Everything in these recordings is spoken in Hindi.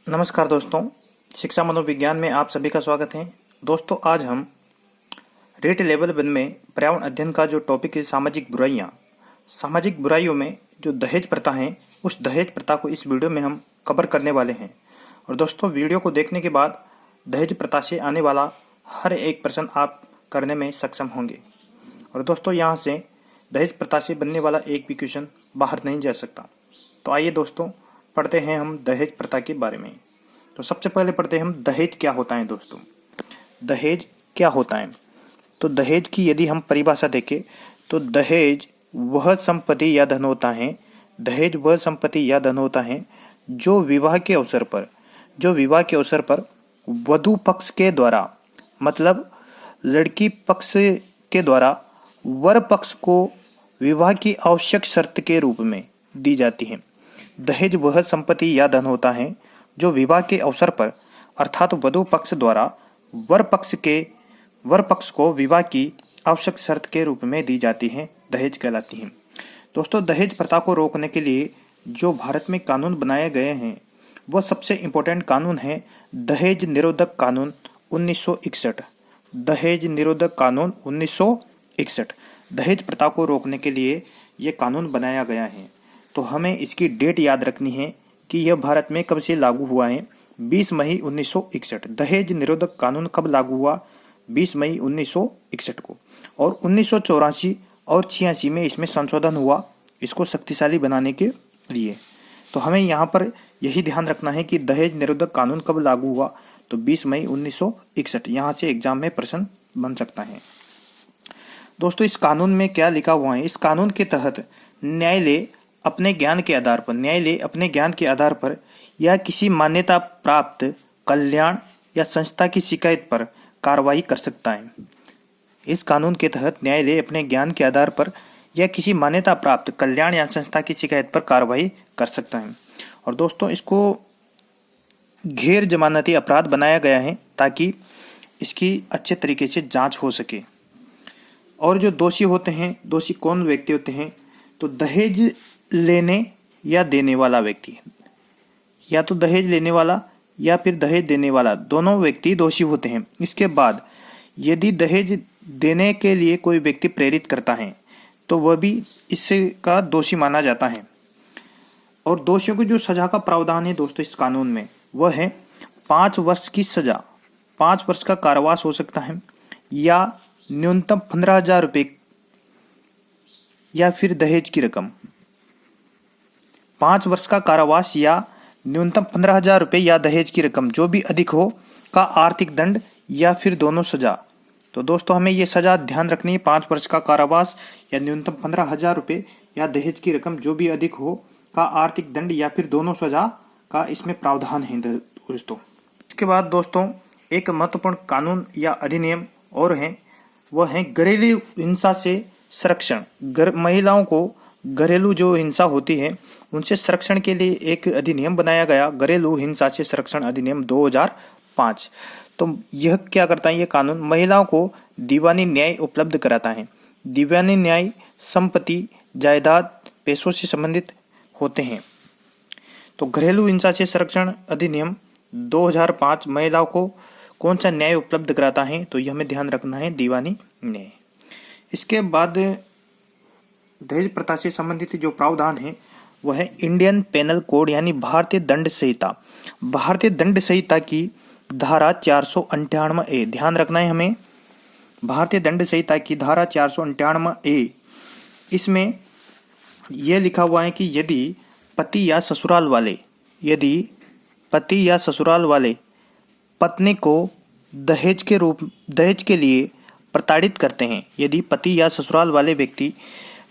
नमस्कार दोस्तों, शिक्षा मनोविज्ञान में आप सभी का स्वागत है। दोस्तों, आज हम रेट लेवल 1 में पर्यावरण अध्ययन का जो टॉपिक है सामाजिक बुराइयों में जो दहेज प्रथा है, उस दहेज प्रथा को इस वीडियो में हम कवर करने वाले हैं। और दोस्तों, वीडियो को देखने के बाद दहेज प्रथा से आने वाला हर एक प्रश्न आप करने में सक्षम होंगे। और दोस्तों, यहाँ से दहेज प्रथा से बनने वाला एक भी क्वेश्चन बाहर नहीं जा सकता। तो आइए दोस्तों, पढ़ते हैं हम दहेज प्रथा के बारे में। तो सबसे पहले पढ़ते हैं हम दहेज क्या होता है। दोस्तों, दहेज क्या होता है? तो दहेज की यदि हम परिभाषा देखें तो दहेज वह संपत्ति या धन होता है जो विवाह के अवसर पर वधु पक्ष के द्वारा, मतलब लड़की पक्ष के द्वारा वर पक्ष को विवाह की आवश्यक शर्त के रूप में दी जाती है। दहेज वह संपत्ति या धन होता है जो विवाह के अवसर पर अर्थात वधु पक्ष द्वारा वर पक्ष को विवाह की आवश्यक शर्त के रूप में दी जाती है, दहेज कहलाती है। दोस्तों, दहेज प्रथा को रोकने के लिए जो भारत में कानून बनाए गए हैं, वह सबसे इम्पोर्टेंट कानून है दहेज निरोधक कानून 1961। दहेज निरोधक कानून 1961 दहेज प्रथा को रोकने के लिए यह कानून बनाया गया है। तो हमें इसकी डेट याद रखनी है कि यह भारत में कब से लागू हुआ है। 20 मई 1961 दहेज निरोधक कानून कब लागू हुआ? 20 मई 1961 को। और 1984 और 86 में इसमें संशोधन हुआ, इसको शक्तिशाली बनाने के लिए। तो हमें यहाँ पर यही ध्यान रखना है कि दहेज निरोधक कानून कब लागू हुआ। तो 20 मई 1961 यहाँ से एग्जाम में प्रश्न बन सकता है। दोस्तों, इस कानून में क्या लिखा हुआ है? इस कानून के तहत न्यायालय अपने ज्ञान के आधार पर या किसी मान्यता प्राप्त कल्याण या संस्था की शिकायत पर कार्रवाई कर सकता है। इस कानून के तहत न्यायालय अपने ज्ञान के आधार पर या किसी मान्यता प्राप्त कल्याण या संस्था की शिकायत पर कार्रवाई कर सकता है। और दोस्तों, इसको गैर जमानती अपराध बनाया गया है ताकि इसकी अच्छे तरीके से जांच हो सके। और जो दोषी होते हैं, दोषी कौन व्यक्ति होते हैं? तो दहेज लेने या देने वाला व्यक्ति, या तो दहेज लेने वाला या फिर दहेज देने वाला, दोनों व्यक्ति दोषी होते हैं। इसके बाद यदि दहेज देने के लिए कोई व्यक्ति प्रेरित करता है तो वह भी इसका दोषी माना जाता है। और दोषियों को जो सजा का प्रावधान है दोस्तों इस कानून में, वह है 5 वर्ष की सजा, 5 वर्ष का कारावास हो सकता है, या न्यूनतम 15,000 रुपये या फिर दहेज की रकम। 5 वर्ष का कारावास या न्यूनतम 15,000 रुपये या दहेज की रकम, जो भी अधिक हो, का आर्थिक दंड या फिर दोनों सजा। तो दोस्तों, हमें ये सजा ध्यान रखनी है, 5 वर्ष का कारावास या न्यूनतम 15,000 रुपये या दहेज की रकम, जो भी अधिक हो, का आर्थिक दंड या फिर दोनों सजा का इसमें प्रावधान है दोस्तों। इसके बाद दोस्तों, एक महत्वपूर्ण कानून या अधिनियम और है, वह है घरेलू हिंसा से संरक्षण। महिलाओं को घरेलू जो हिंसा होती है उनसे संरक्षण के लिए एक अधिनियम बनाया गया, घरेलू हिंसा से संरक्षण अधिनियम 2005। तो यह क्या करता है? यह कानून महिलाओं को दीवानी न्याय उपलब्ध कराता है। दीवानी न्याय संपत्ति, जायदाद, पैसों से संबंधित होते हैं। तो घरेलू हिंसा से संरक्षण अधिनियम 2005 महिलाओं को कौन सा न्याय उपलब्ध कराता है? तो यह हमें ध्यान रखना है, दीवानी न्याय। इसके बाद दहेज प्रथा से संबंधित जो प्रावधान है वह है इंडियन पेनल कोड यानी भारतीय दंड संहिता। भारतीय दंड संहिता की धारा 498A, ध्यान रखना है हमें, भारतीय दंड संहिता की धारा 498A। इसमें यह लिखा हुआ है कि यदि पति या ससुराल वाले पत्नी को दहेज के लिए प्रताड़ित करते हैं, यदि पति या ससुराल वाले व्यक्ति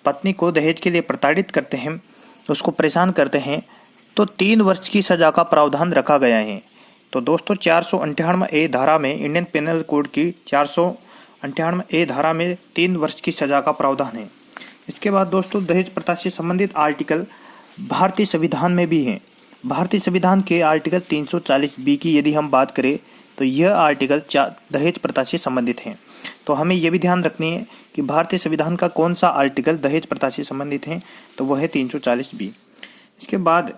पत्नी को दहेज के लिए प्रताड़ित करते हैं, उसको परेशान करते हैं, तो 3 वर्ष की सजा का प्रावधान रखा गया है। तो दोस्तों, 498A धारा में, इंडियन पेनल कोड की 498A धारा में 3 वर्ष की सजा का प्रावधान है। इसके बाद दोस्तों, दहेज प्रथा से संबंधित आर्टिकल भारतीय संविधान में भी हैं। भारतीय संविधान के आर्टिकल 340B की यदि हम बात करें तो यह आर्टिकल दहेज प्रथा से संबंधित है। तो हमें यह भी ध्यान रखनी है कि भारतीय संविधान का कौन सा आर्टिकल दहेज प्रथा से संबंधित है, तो वह है 340B। इसके बाद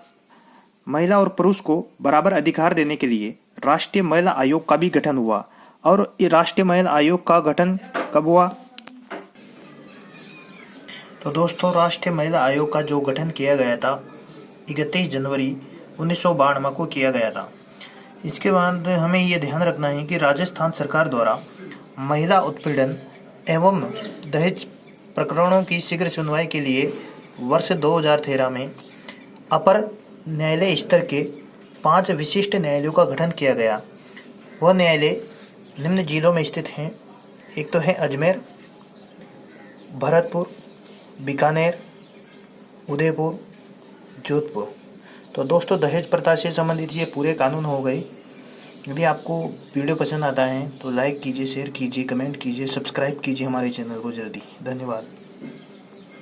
महिला और पुरुष को बराबर अधिकार देने के लिए राष्ट्रीय महिला आयोग का भी गठन हुआ। और ये राष्ट्रीय महिला आयोग का गठन कब हुआ? तो दोस्तों, राष्ट्रीय महिला आयोग का जो गठन किया गया था 31 जनवरी 1992 को किया गया था। इसके बाद हमें ये ध्यान रखना है कि राजस्थान सरकार द्वारा महिला उत्पीड़न एवं दहेज प्रकरणों की शीघ्र सुनवाई के लिए वर्ष 2013 में अपर न्यायालय स्तर के 5 विशिष्ट न्यायालयों का गठन किया गया। वह न्यायालय निम्न जिलों में स्थित हैं। एक तो है अजमेर, भरतपुर, बीकानेर, उदयपुर, जोधपुर। तो दोस्तों, दहेज प्रथा से संबंधित ये पूरे कानून हो गए। यदि आपको वीडियो पसंद आता है तो लाइक कीजिए, शेयर कीजिए, कमेंट कीजिए, सब्सक्राइब कीजिए हमारे चैनल को जल्दी। धन्यवाद।